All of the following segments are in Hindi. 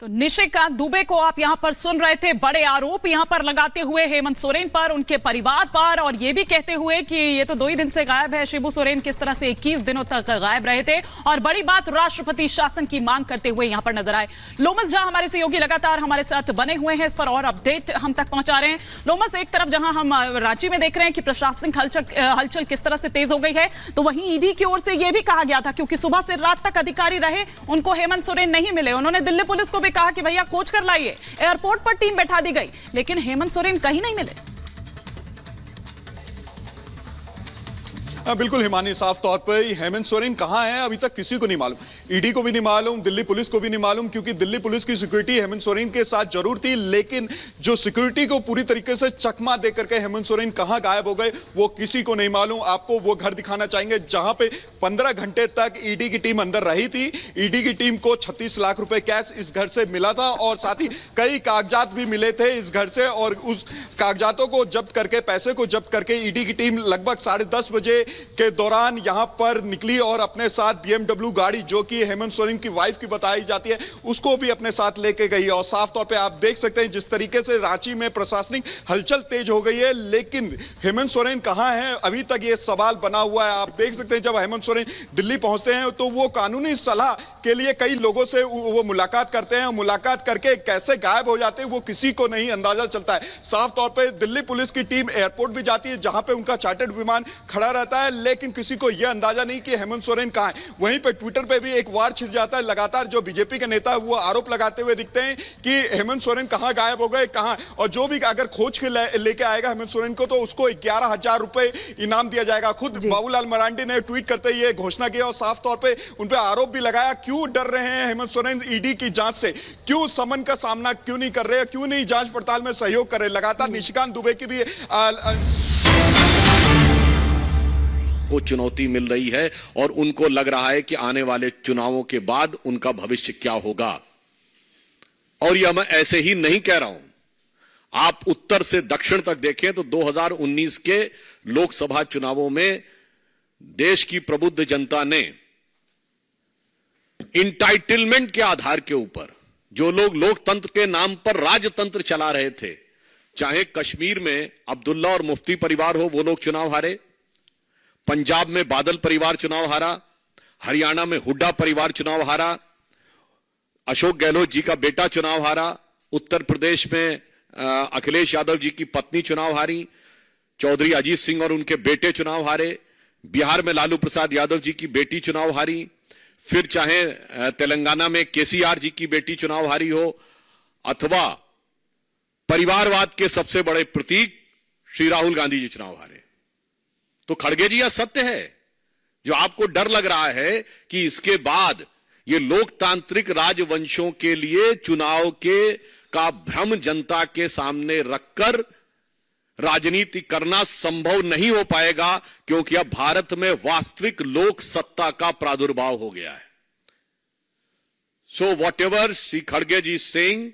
तो निशिकांत दुबे को आप यहां पर सुन रहे थे, बड़े आरोप यहां पर लगाते हुए हेमंत सोरेन पर, उनके परिवार पर, और यह भी कहते हुए कि ये तो 2 ही दिन से गायब है। शिबू सोरेन किस तरह से 21 दिनों तक गायब रहे थे, और बड़ी बात राष्ट्रपति शासन की मांग करते हुए यहां पर नजर आए। लोमस झा हमारे सहयोगी लगातार हमारे साथ बने हुए हैं, इस पर और अपडेट हम तक पहुंचा रहे हैं। लोमस, एक तरफ जहां हम रांची में देख रहे हैं कि प्रशासनिक हलचल किस तरह से तेज हो गई है, तो वहीं ईडी की ओर से यह भी कहा गया था, क्योंकि सुबह से रात तक अधिकारी रहे, उनको हेमंत सोरेन नहीं मिले। उन्होंने दिल्ली पुलिस को भी कहा कि भैया खोज कर लाइए, एयरपोर्ट पर टीम बैठा दी गई, लेकिन हेमंत सोरेन कहीं नहीं मिले। बिल्कुल हिमानी, साफ तौर पर हेमंत सोरेन कहां है अभी तक किसी को नहीं मालूम। ईडी को भी नहीं मालूम, दिल्ली पुलिस को भी नहीं मालूम, क्योंकि दिल्ली पुलिस की सिक्योरिटी हेमंत सोरेन के साथ जरूर थी, लेकिन जो सिक्योरिटी को पूरी तरीके से चकमा दे करके हेमंत सोरेन कहां गायब हो गए वो किसी को नहीं मालूम। आपको वो घर दिखाना चाहेंगे जहां पे 15 घंटे तक ईडी की टीम अंदर रही थी। ईडी की टीम को 36 लाख रुपए कैश इस घर से मिला था, और साथ ही कई कागजात भी मिले थे इस घर से, और उस कागजातों को जब्त करके, पैसे को जब्त करके ईडी की टीम लगभग 10:30 बजे के दौरान यहां पर निकली, और अपने साथ BMW गाड़ी, जो कि हेमंत सोरेन की वाइफ की बताई जाती है, उसको भी अपने साथ लेके गई। और साफ तौर पे आप देख सकते हैं जिस तरीके से रांची में प्रशासनिक हलचल तेज हो गई है, लेकिन हेमंत सोरेन कहां है अभी तक ये सवाल बना हुआ है। आप देख सकते हैं जब हेमंत सोरेन दिल्ली पहुंचते हैं तो वो कानूनी सलाह के लिए कई लोगों से वो मुलाकात करते हैं, मुलाकात करके कैसे गायब हो जाते हैं वो किसी को नहीं अंदाजा चलता है। साफ तौर पर दिल्ली पुलिस की टीम एयरपोर्ट भी जाती है जहां पर उनका चार्टर्ड विमान खड़ा रहता है, लेकिन किसी को यह अंदाजा नहीं कि हेमंत सोरेन कहां है। वहीं पे ट्विटर पे भी एक वार छिड़ जाता है, लगातार जो बीजेपी के नेता वो आरोप लगाते हुए दिखते हैं कि हेमंत सोरेन कहां गायब हो गए, कहां, और जो भी अगर खोज के लेके आएगा हेमंत सोरेन को तो उसको 11,000 रुपए इनाम दिया जाएगा। खुद बाबूलाल मरांडी ने ट्वीट करते ये घोषणा की, और साफ तौर पे उन पे आरोप भी लगाया, क्यों डर रहे हैं हेमंत सोरेन ईडी की जांच से, क्यों समन का सामना क्यों नहीं कर रहे, क्यों नहीं जांच पड़ताल में सहयोग कर रहे। लगातार निशिकांत दुबे की भी को चुनौती मिल रही है, और उनको लग रहा है कि आने वाले चुनावों के बाद उनका भविष्य क्या होगा। और यह मैं ऐसे ही नहीं कह रहा हूं। आप उत्तर से दक्षिण तक देखें तो 2019 के लोकसभा चुनावों में देश की प्रबुद्ध जनता ने इंटाइटलमेंट के आधार के ऊपर जो लोग लोकतंत्र के नाम पर राजतंत्र चला रहे थे, चाहे कश्मीर में अब्दुल्ला और मुफ्ती परिवार हो, वो लोग चुनाव हारे, पंजाब में बादल परिवार चुनाव हारा, हरियाणा में हुड्डा परिवार चुनाव हारा, अशोक गहलोत जी का बेटा चुनाव हारा, उत्तर प्रदेश में अखिलेश यादव जी की पत्नी चुनाव हारी, चौधरी अजीत सिंह और उनके बेटे चुनाव हारे, बिहार में लालू प्रसाद यादव जी की बेटी चुनाव हारी, फिर चाहे तेलंगाना में केसीआर जी की बेटी चुनाव हारी हो, अथवा परिवारवाद के सबसे बड़े प्रतीक श्री राहुल गांधी जी चुनाव हारे। तो खड़गे जी, यह सत्य है। जो आपको डर लग रहा है कि इसके बाद ये लोकतांत्रिक राजवंशों के लिए चुनाव का भ्रम जनता के सामने रखकर राजनीति करना संभव नहीं हो पाएगा, क्योंकि अब भारत में वास्तविक लोक सत्ता का प्रादुर्भाव हो गया है। सो वॉट एवर श्री खड़गे ji saying,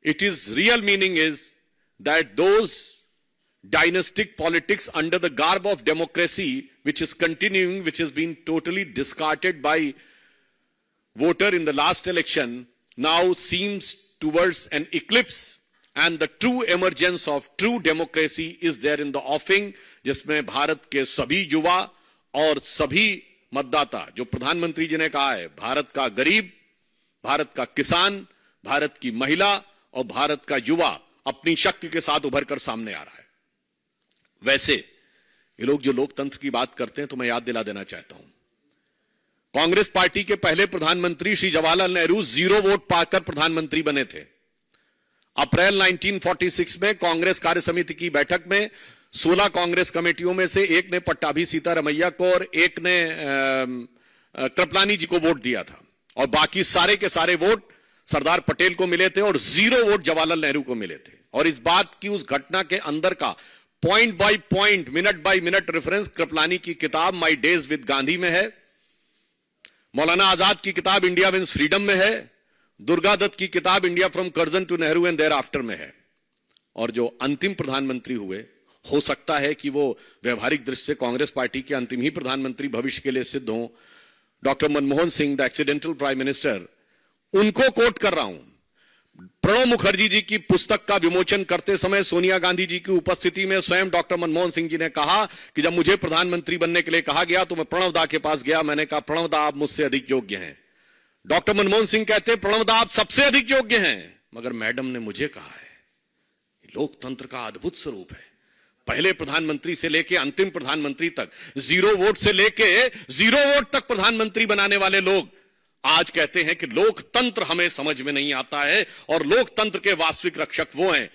it is real meaning is that those dynastic politics under the garb of democracy, which is continuing, which has been totally discarded by voter in the last election, now seems towards an eclipse, and the true emergence of true democracy is there in the offing, जिसमें भारत के सभी युवा और सभी मतदाता, जो प्रधानमंत्री जी ने कहा है, भारत का गरीब, भारत का किसान, भारत की महिला और भारत का युवा अपनी शक्ति के साथ उभर कर सामने आ रहा है। वैसे ये लोग जो लोकतंत्र की बात करते हैं, तो मैं याद दिला देना चाहता हूं, कांग्रेस पार्टी के पहले प्रधानमंत्री श्री जवाहरलाल नेहरू 0 वोट पाकर प्रधानमंत्री बने थे। अप्रैल 1946 में कांग्रेस कार्य समिति की बैठक में 16 कांग्रेस कमेटियों में से एक ने पट्टाभी सीतारमैया को और एक ने कृपलानी जी को वोट दिया था, और बाकी सारे के सारे वोट सरदार पटेल को मिले थे, और 0 वोट जवाहरलाल नेहरू को मिले थे। और इस बात की, उस घटना के अंदर का point by point, minute by minute reference Kripalani की किताब माई डेज विद गांधी में है, मौलाना आजाद की किताब इंडिया विंस फ्रीडम में है, दुर्गा दत्त की किताब India from Curzon to Nehru and thereafter में है। और जो अंतिम प्रधानमंत्री हुए, हो सकता है कि वो व्यवहारिक दृष्टि से कांग्रेस पार्टी के अंतिम ही प्रधानमंत्री भविष्य के लिए सिद्ध हों, doctor Manmohan Singh, the accidental prime minister, उनको कोट कर रहा हूं। प्रणब मुखर्जी जी की पुस्तक का विमोचन करते समय सोनिया गांधी जी की उपस्थिति में स्वयं डॉक्टर मनमोहन सिंह जी ने कहा कि जब मुझे प्रधानमंत्री बनने के लिए कहा गया तो मैं प्रणब दा के पास गया, मैंने कहा प्रणब दा आप मुझसे अधिक योग्य हैं। डॉक्टर मनमोहन सिंह कहते प्रणब दा आप सबसे अधिक योग्य हैं, मगर मैडम ने मुझे कहा है। लोकतंत्र का अद्भुत स्वरूप है। पहले प्रधानमंत्री से लेकर अंतिम प्रधानमंत्री तक, 0 वोट से लेकर 0 वोट तक प्रधानमंत्री बनाने वाले लोग आज कहते हैं कि लोकतंत्र हमें समझ में नहीं आता है और लोकतंत्र के वास्तविक रक्षक वो हैं।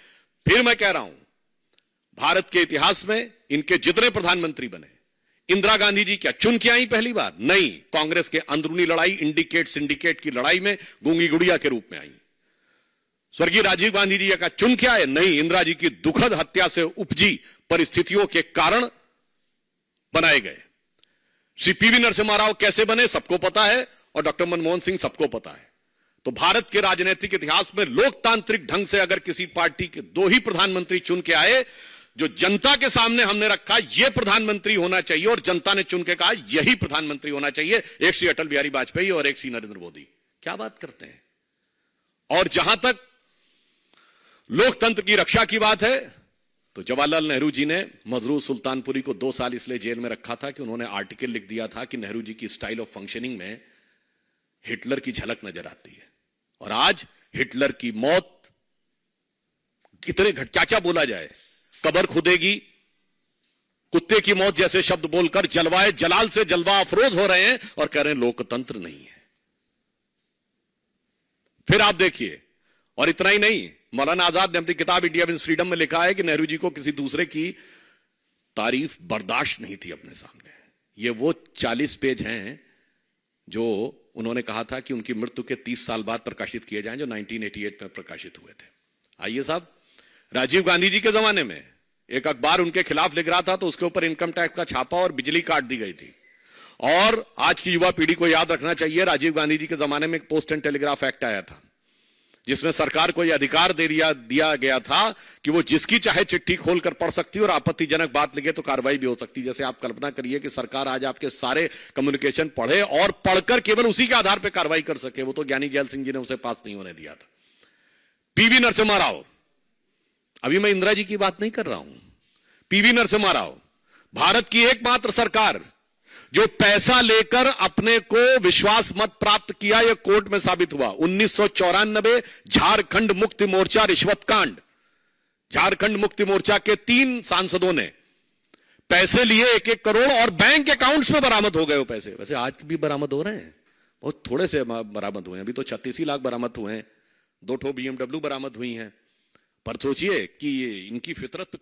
फिर मैं कह रहा हूं, भारत के इतिहास में इनके जितने प्रधानमंत्री बने, इंदिरा गांधी जी क्या चुन के आई पहली बार? नहीं, कांग्रेस के अंदरूनी लड़ाई, इंडिकेट सिंडिकेट की लड़ाई में गूंगी गुड़िया के रूप में आई। स्वर्गीय राजीव गांधी जी का चुन के आए? नहीं, इंदिरा जी की दुखद हत्या से उपजी परिस्थितियों के कारण बनाए गए। श्री पीवी नरसिम्हा राव कैसे बने सबको पता है और डॉक्टर मनमोहन सिंह सबको पता है। तो भारत के राजनीतिक इतिहास में लोकतांत्रिक ढंग से अगर किसी पार्टी के 2 ही प्रधानमंत्री चुन के आए, जो जनता के सामने हमने रखा यह प्रधानमंत्री होना चाहिए और जनता ने चुन के कहा यही प्रधानमंत्री होना चाहिए, एक श्री अटल बिहारी वाजपेयी और एक श्री नरेंद्र मोदी। क्या बात करते हैं। और जहां तक लोकतंत्र की रक्षा की बात है तो जवाहरलाल नेहरू जी ने मजरूर सुल्तानपुरी को 2 साल इसलिए जेल में रखा था कि उन्होंने आर्टिकल लिख दिया था कि नेहरू जी की स्टाइल ऑफ फंक्शनिंग में हिटलर की झलक नजर आती है। और आज हिटलर की मौत कितने क्या बोला जाए, कब्र खुदेगी, कुत्ते की मौत जैसे शब्द बोलकर जलवाए जलाल से जलवा अफरोज हो रहे हैं और कह रहे हैं लोकतंत्र नहीं है। फिर आप देखिए, और इतना ही नहीं, मौलाना आजाद ने अपनी किताब इंडिया विंस फ्रीडम में लिखा है कि नेहरू जी को किसी दूसरे की तारीफ बर्दाश्त नहीं थी अपने सामने। ये वो 40 पेज हैं जो उन्होंने कहा था कि उनकी मृत्यु के 30 साल बाद प्रकाशित किए जाएं, जो 1988 में प्रकाशित हुए थे। आइए साहब, राजीव गांधी जी के जमाने में एक अखबार उनके खिलाफ लिख रहा था तो उसके ऊपर इनकम टैक्स का छापा और बिजली काट दी गई थी। और आज की युवा पीढ़ी को याद रखना चाहिए, राजीव गांधी जी के जमाने में एक पोस्ट एंड टेलीग्राफ एक्ट आया था जिसमें सरकार को यह अधिकार दिया गया था कि वो जिसकी चाहे चिट्ठी खोलकर पढ़ सकती और आपत्तिजनक बात लिखे तो कार्रवाई भी हो सकती। जैसे आप कल्पना करिए कि सरकार आज आपके सारे कम्युनिकेशन पढ़े और पढ़कर केवल उसी के आधार पर कार्रवाई कर सके। वो तो ज्ञानी जैल सिंह जी ने उसे पास नहीं होने दिया था। पीवी नरसिम्हा राव, अभी मैं इंदिरा जी की बात नहीं कर रहा हूं, पीवी नरसिम्हा राव भारत की एकमात्र सरकार जो पैसा लेकर अपने को विश्वास मत प्राप्त किया, यह कोर्ट में साबित हुआ। 1994 झारखंड मुक्ति मोर्चा रिश्वत कांड, झारखंड मुक्ति मोर्चा के 3 सांसदों ने पैसे लिए 1-1 करोड़ और बैंक अकाउंट्स में बरामद हो गए वो पैसे। वैसे आज भी बरामद हो रहे हैं, बहुत थोड़े से बरामद हुए हैं, अभी तो 36 लाख बरामद हुए हैं, 2 ठो BMW बरामद हुई हैं। पर सोचिए कि इनकी फितरत